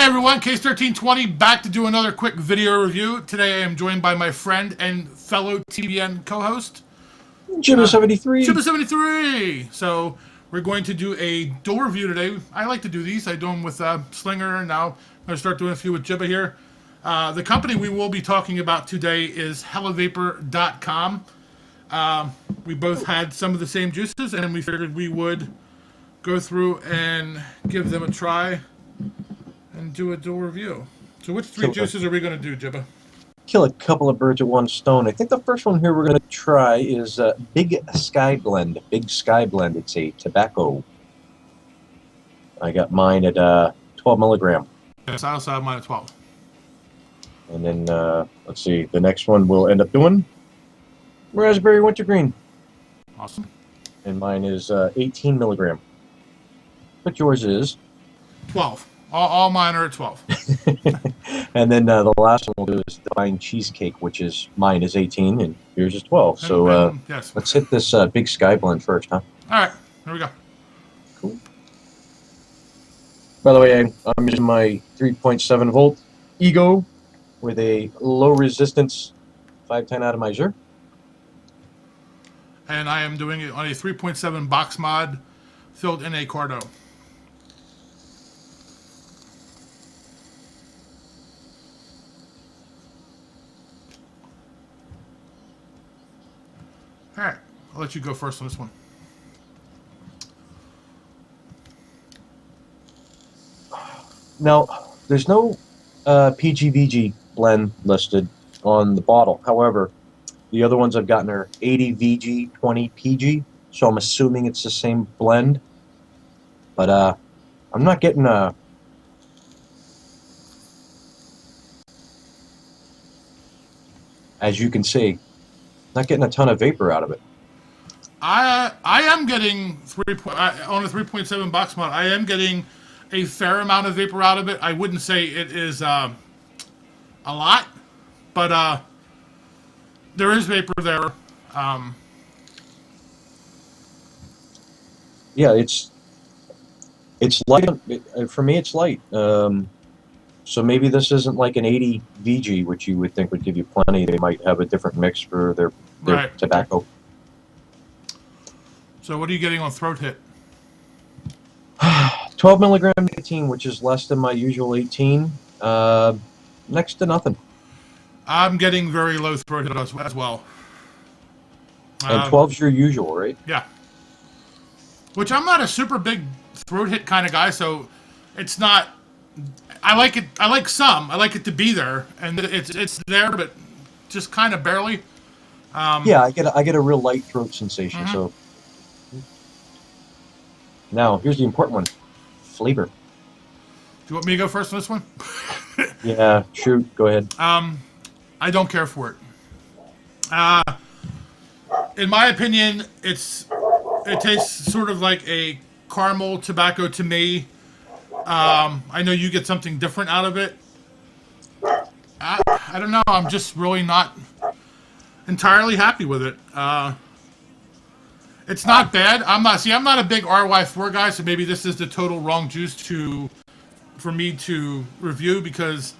everyone, Case 1320 back to do another quick video review. Today I am joined by my friend and fellow TBN co-host, Jimmy73. Jimmy73. So we're going to do a dual review today. I like to do these. I do them with Slinger, and now I'm going to start doing a few with Jibba here. The company we will be talking about today is hellavapor.com. We both had some of the same juices, and we figured we would go through and give them a try and do a dual review. So which three juices are we going to do, Jibba? Kill a couple of birds with one stone. I think the first one here we're going to try is Big Sky Blend. Big Sky Blend. It's a tobacco. I got mine at 12 milligram. Yes, I also have mine at 12. And then, let's see, the next one we'll end up doing Raspberry Wintergreen. Awesome. And mine is 18 milligram. But yours is? 12. All mine are at 12. And then the last one we'll do is Divine Cheesecake, which is mine is 18 and yours is 12. So yes. Let's hit this Big Sky Blend first, huh? All right, here we go. Cool. By the way, I'm using my 3.7 volt Ego with a low resistance 510 atomizer. And I am doing it on a 3.7 box mod filled in a Cardo. All right, I'll let you go first on this one. Now, there's no PGVG blend listed on the bottle. However, the other ones I've gotten are 80 VG, 20 PG, so I'm assuming it's the same blend. But I'm not getting a... As you can see, not getting a ton of vapor out of it. I am getting on a 3.7 box mod. I am getting a fair amount of vapor out of it. I wouldn't say it is a lot, but there is vapor there. Yeah, it's light. For me, it's light. So maybe this isn't like an 80 VG, which you would think would give you plenty. They might have a different mix for their Right. tobacco. So what are you getting on throat hit? 12 milligram 18, which is less than my usual 18. Next to nothing. I'm getting very low throat hit as well. And 12's your usual, right? Yeah. Which I'm not a super big throat hit kind of guy, so it's not. I like it. I like some. I like it to be there, and it's there, but just kind of barely. Yeah, I get a real light throat sensation. Mm-hmm. So now here's the important one: flavor. Do you want me to go first on this one? Yeah, shoot. Go ahead. I don't care for it. In my opinion, it tastes sort of like a caramel tobacco to me. I know you get something different out of it. I don't know. I'm just really not entirely happy with it. It's not bad. I'm not a big RY4 guy, so maybe this is the total wrong juice for me to review, because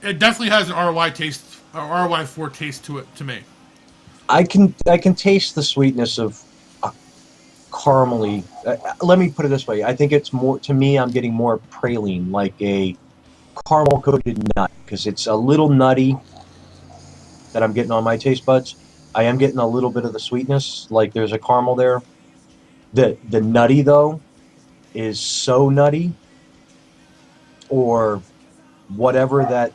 it definitely has an RY taste, or RY4 taste to it to me. I can taste the sweetness of caramely. Let me put it this way. I think it's more, to me, I'm getting more praline, like a caramel coated nut, because it's a little nutty that I'm getting on my taste buds. I am getting a little bit of the sweetness, like there's a caramel there. The nutty, though, is so nutty, or whatever that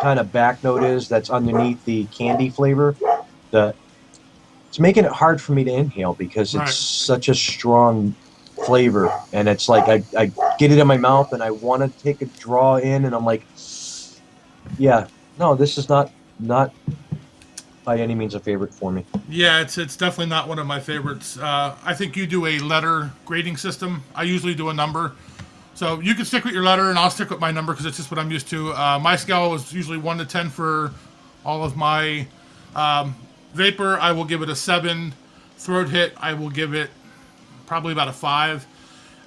kind of back note is that's underneath the candy flavor. It's making it hard for me to inhale, because it's such a strong flavor, and it's like I get it in my mouth and I want to take a draw in, and I'm like, yeah, no, this is not by any means a favorite for me. Yeah, it's definitely not one of my favorites. I think you do a letter grading system. I usually do a number. So you can stick with your letter, and I'll stick with my number, because it's just what I'm used to. My scale is usually 1 to 10 for all of my vapor. I will give it a 7. Throat hit, I will give it probably about a 5.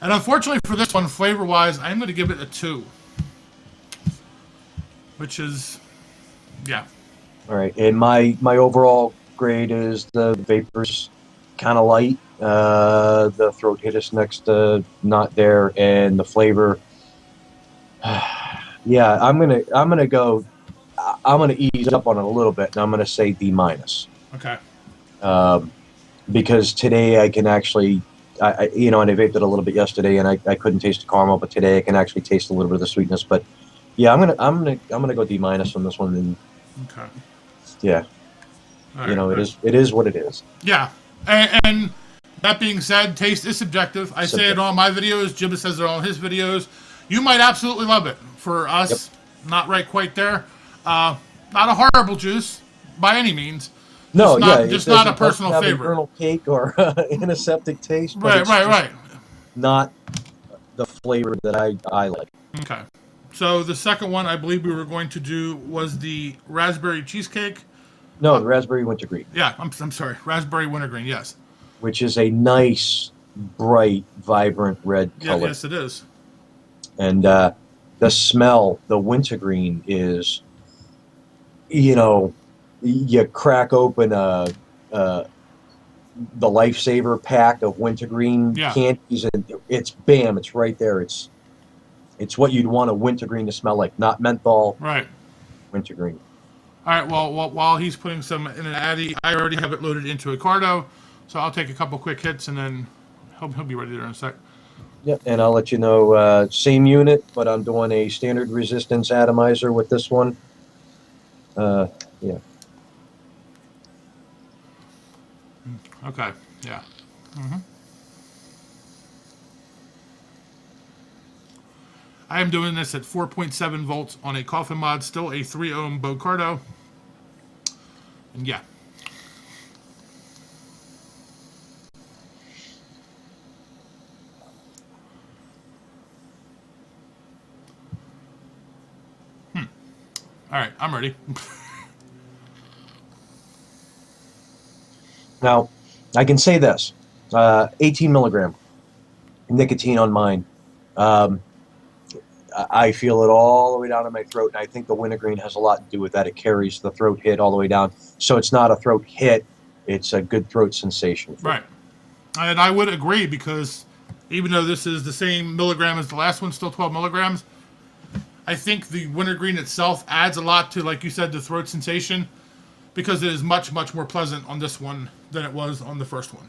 And unfortunately for this one, flavor-wise, I'm going to give it a 2. Which is, yeah. All right, and my overall grade is the vapors kind of light. The throat hit is next to not there, and the flavor. Yeah, I'm gonna ease up on it a little bit, and I'm gonna say D minus. Okay. Because today I can actually, and I vaped it a little bit yesterday, and I couldn't taste the caramel, but today I can actually taste a little bit of the sweetness. But yeah, I'm gonna go D minus on this one, and Okay. yeah, All right. it is what it is. Yeah. And that being said, taste is subjective. I say it on my videos. Jibba says it on his videos. You might absolutely love it. For us, not right quite there. Not a horrible juice by any means. No, Just not a personal have favorite. A kernel cake or antiseptic taste, but Right, it's right. not the flavor that I like. Okay. So the second one I believe we were going to do was the raspberry cheesecake. No, the raspberry wintergreen. Yeah, I'm sorry. Raspberry wintergreen, yes. Which is a nice, bright, vibrant red color. Yeah, yes, it is. And the smell, the wintergreen is, you crack open the Lifesaver pack of wintergreen candies, and it's right there. It's what you'd want a wintergreen to smell like, not menthol. Right. Wintergreen. All right. Well, while he's putting some in an Addy, I already have it loaded into a Cardo, so I'll take a couple quick hits and then he'll be ready there in a sec. Yep, and I'll let you know, same unit, but I'm doing a standard resistance atomizer with this one. Yeah. Okay, yeah. I am doing this at 4.7 volts on a coffin mod, still a 3 ohm Bocardo. And yeah. All right, I'm ready. Now, I can say this: 18 milligram nicotine on mine. I feel it all the way down in my throat, and I think the wintergreen has a lot to do with that. It carries the throat hit all the way down, so it's not a throat hit; it's a good throat sensation. Right, and I would agree, because even though this is the same milligram as the last one, still 12 milligrams, I think the wintergreen itself adds a lot to, like you said, the throat sensation, because it is much, much more pleasant on this one than it was on the first one.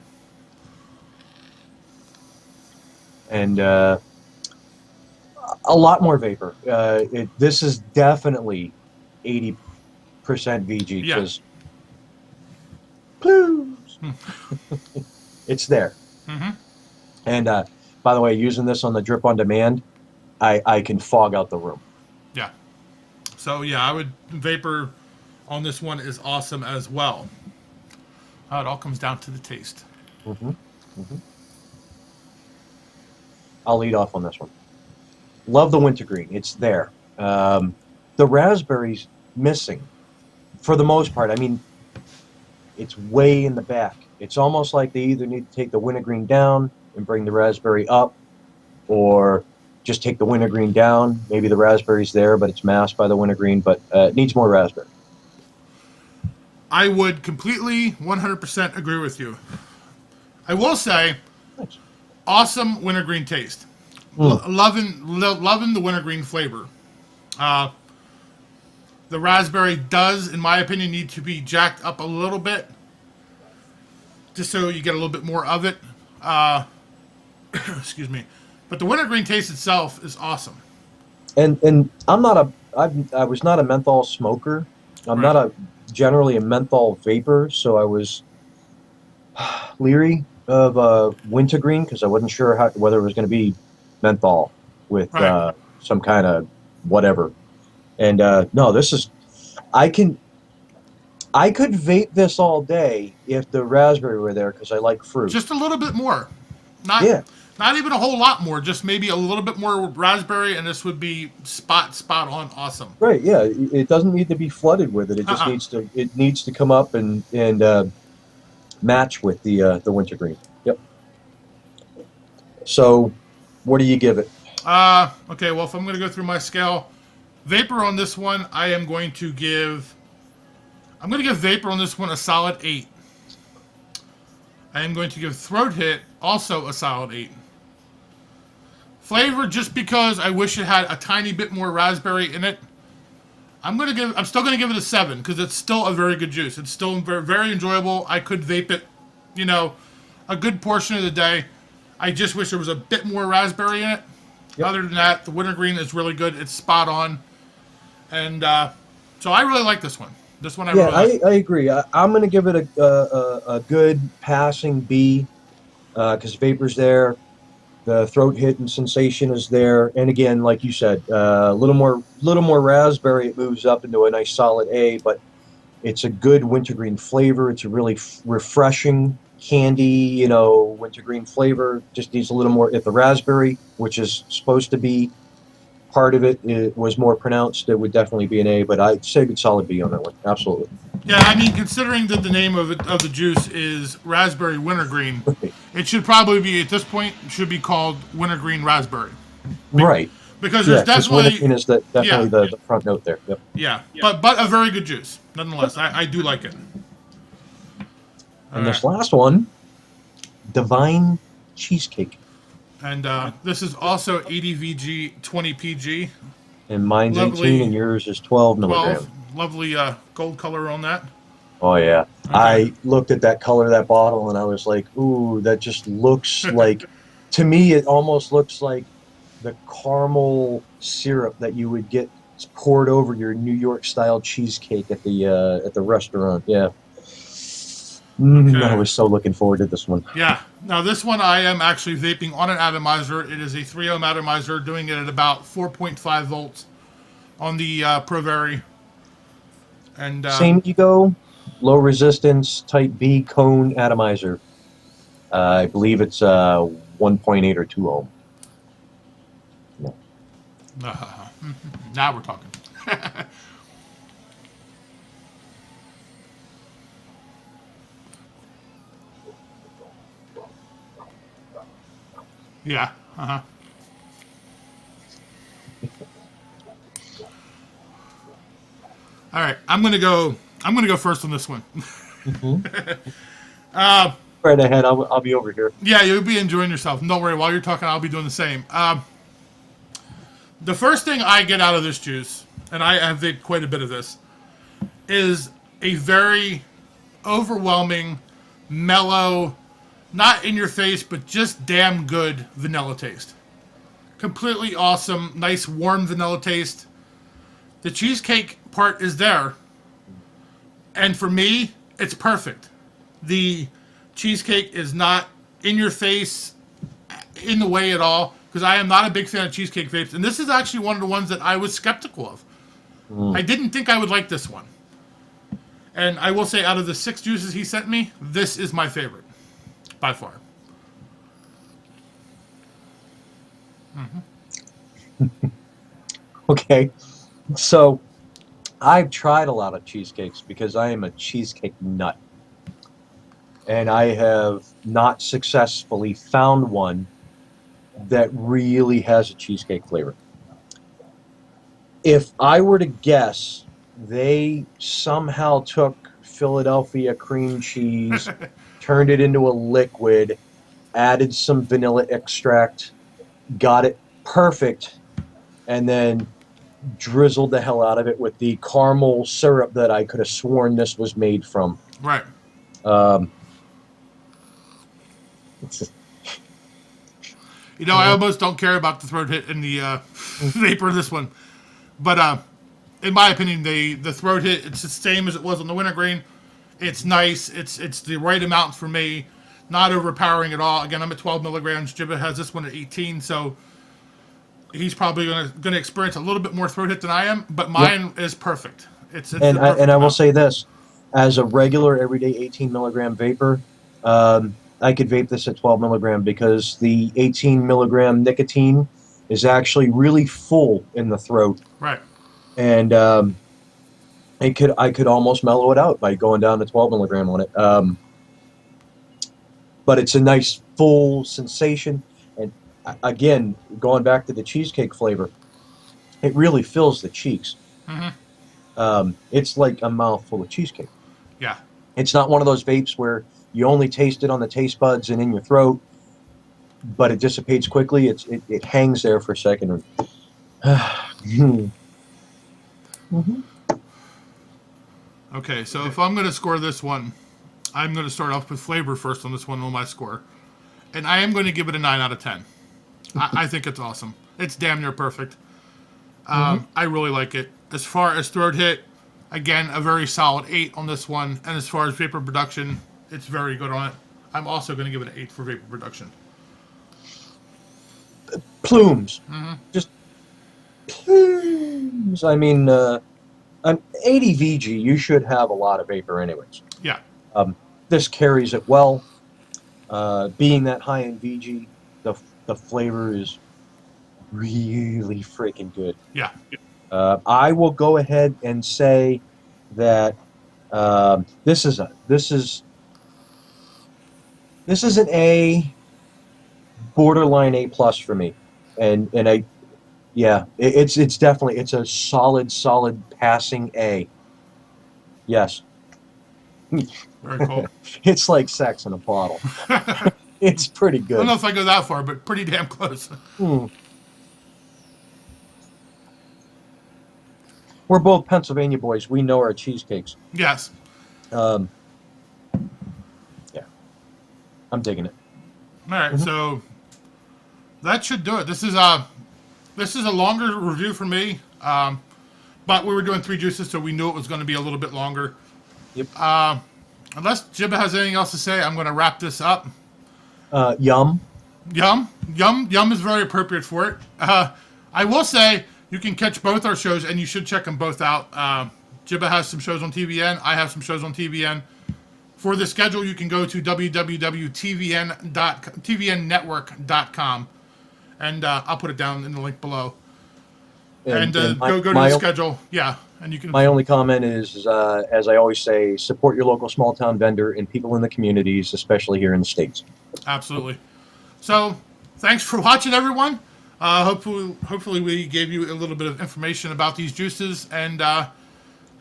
And a lot more vapor. This is definitely 80% VG, because blues. It's there. And by the way, using this on the drip on demand, I can fog out the room. Yeah. So yeah, I would vapor on this one is awesome as well. It all comes down to the taste. I'll lead off on this one. Love the wintergreen. It's there. The raspberry's missing for the most part. I mean, it's way in the back. It's almost like they either need to take the wintergreen down and bring the raspberry up, or just take the wintergreen down. Maybe the raspberry's there, but it's masked by the wintergreen, but it needs more raspberry. I would completely 100% agree with you. I will say, awesome wintergreen taste. Loving the wintergreen flavor. The raspberry does, in my opinion, need to be jacked up a little bit, just so you get a little bit more of it. Excuse me. But the wintergreen taste itself is awesome. And I was not a menthol smoker. I'm not generally a menthol vapor, so I was leery of wintergreen, because I wasn't sure whether it was going to be menthol with some kind of whatever. And no, this is, I could vape this all day if the raspberry were there, because I like fruit. Just a little bit more. Not even a whole lot more, just maybe a little bit more raspberry, and this would be spot on awesome. Right, yeah. It doesn't need to be flooded with it. It just needs to come up and match with the wintergreen. Yep. So What do you give it? Okay, well, if I'm going to go through my scale, vapor on this one, I'm going to give vapor on this one a solid 8. I am going to give throat hit also a solid 8. Flavor, just because I wish it had a tiny bit more raspberry in it, I'm still gonna give it a 7 because it's still a very good juice. It's still very, very enjoyable. I could vape it, a good portion of the day. I just wish there was a bit more raspberry in it. Yep. Other than that, the Wintergreen is really good. It's spot on, and so I really like this one. This one I really like. I agree. I'm going to give it a good passing B because vapor's there. The throat hit and sensation is there, and again, like you said, a little more raspberry. It moves up into a nice solid A, but it's a good wintergreen flavor. It's a really refreshing candy, wintergreen flavor. Just needs a little more. If the raspberry, which is supposed to be part of it, was more pronounced, it would definitely be an A. But I'd say good solid B on that one. Absolutely. Yeah, I mean, considering that the name of the juice is raspberry wintergreen, it should probably be at this point should be called wintergreen raspberry. Right. Because there's definitely wintergreen is definitely the front note there. Yep. Yeah. But a very good juice nonetheless. I do like it. And this last one, Divine Cheesecake. And this is also ADVG 20PG. And mine's Lovely. 18 and yours is 12 milligrams. 12. Lovely gold color on that. Oh, yeah. Okay. I looked at that color of that bottle and I was like, ooh, that just looks like, to me, it almost looks like the caramel syrup that you would get poured over your New York style cheesecake at the restaurant. Yeah. Okay. I was so looking forward to this one. Yeah. Now, this one I am actually vaping on an atomizer. It is a 3 ohm atomizer, doing it at about 4.5 volts on the ProVary. And Same ego, low resistance, type B cone atomizer. I believe it's 1.8 or 2 ohm. Now we're talking. Yeah. Uh-huh. All right. I'm gonna go first on this one. Right ahead. I'll be over here. Yeah, you'll be enjoying yourself. Don't worry. While you're talking, I'll be doing the same. The first thing I get out of this juice, and I have vaped quite a bit of this, is a very overwhelming, mellow, not in your face, but just damn good vanilla taste. Completely awesome, nice warm vanilla taste. The cheesecake part is there. And for me, it's perfect. The cheesecake is not in your face in the way at all, because I am not a big fan of cheesecake vapes. And this is actually one of the ones that I was skeptical of. I didn't think I would like this one. And I will say, out of the 6 juices he sent me, this is my favorite. By far. Okay. So I've tried a lot of cheesecakes because I am a cheesecake nut. And I have not successfully found one that really has a cheesecake flavor. If I were to guess, they somehow took Philadelphia cream cheese, turned it into a liquid, added some vanilla extract, got it perfect, and then drizzled the hell out of it with the caramel syrup that I could have sworn this was made from. Right. I almost don't care about the throat hit and the vapor of this one. But in my opinion, the throat hit, it's the same as it was on the Wintergreen. It's nice. It's the right amount for me. Not overpowering at all. Again, I'm at 12 milligrams. Jibba has this one at 18, so he's probably gonna experience a little bit more throat hit than I am. But mine is perfect. It's and I will say this, as a regular everyday 18 milligram vapor, I could vape this at 12 milligram because the 18 milligram nicotine is actually really full in the throat. Right. And I could almost mellow it out by going down to 12 milligram on it. But it's a nice full sensation, and again, going back to the cheesecake flavor, it really fills the cheeks. It's like a mouthful of cheesecake. Yeah. It's not one of those vapes where you only taste it on the taste buds and in your throat, but it dissipates quickly. It hangs there for a second. Mm-hmm. Okay, so if I'm going to score this one, I'm going to start off with flavor first on this one on my score. And I am going to give it a 9 out of 10. I think it's awesome. It's damn near perfect. I really like it. As far as throat hit, again, a very solid 8 on this one. And as far as vapor production, it's very good on it. I'm also going to give it an 8 for vapor production. Plumes. Just plumes. I mean, an 80 VG, you should have a lot of vapor anyways. Yeah. This carries it well. Being that high in VG, the flavor is really freaking good. Yeah. I will go ahead and say that this is an A, borderline A plus for me, and it's definitely a solid passing A. Yes. Very cool. It's like sex in a bottle. It's pretty I good. don't know if I go that far, but pretty damn close. We're both Pennsylvania boys. We know our cheesecakes. Yes. Yeah. I'm digging it. All right, so that should do it. This is a longer review for me, but we were doing 3 juices, so we knew it was going to be a little bit longer. Yep. Unless Jibba has anything else to say, I'm going to wrap this up. Yum. Yum is very appropriate for it. I will say you can catch both our shows, and you should check them both out. Jibba has some shows on TVN. I have some shows on TVN. For the schedule, you can go to www.tvnnetwork.com, and I'll put it down in the link below. And go to the schedule. Yeah, and you can. My only comment is, as I always say, support your local small town vendor and people in the communities, especially here in the States. Absolutely. So, thanks for watching, everyone. Hopefully we gave you a little bit of information about these juices, and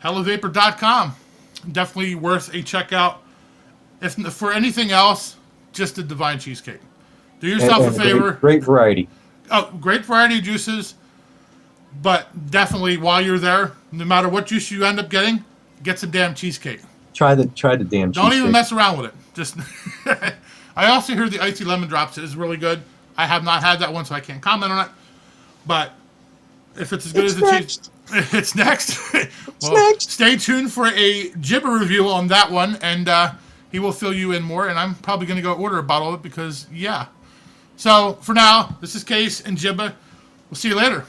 hellovapor.com. Definitely worth a check out. If for anything else, just a divine cheesecake. Do yourself a favor. Great variety. Oh, great variety of juices. But definitely, while you're there, no matter what juice you end up getting, get some damn cheesecake. Try the damn cheesecake. Don't even mess around with it. Just. I also hear the icy lemon drops is really good. I have not had that one, so I can't comment on it. But if it's as good as the cheese, it's next. Next. Stay tuned for a Jibba review on that one, and he will fill you in more. And I'm probably going to go order a bottle of it because, yeah. So for now, this is Case and Jibba. We'll see you later.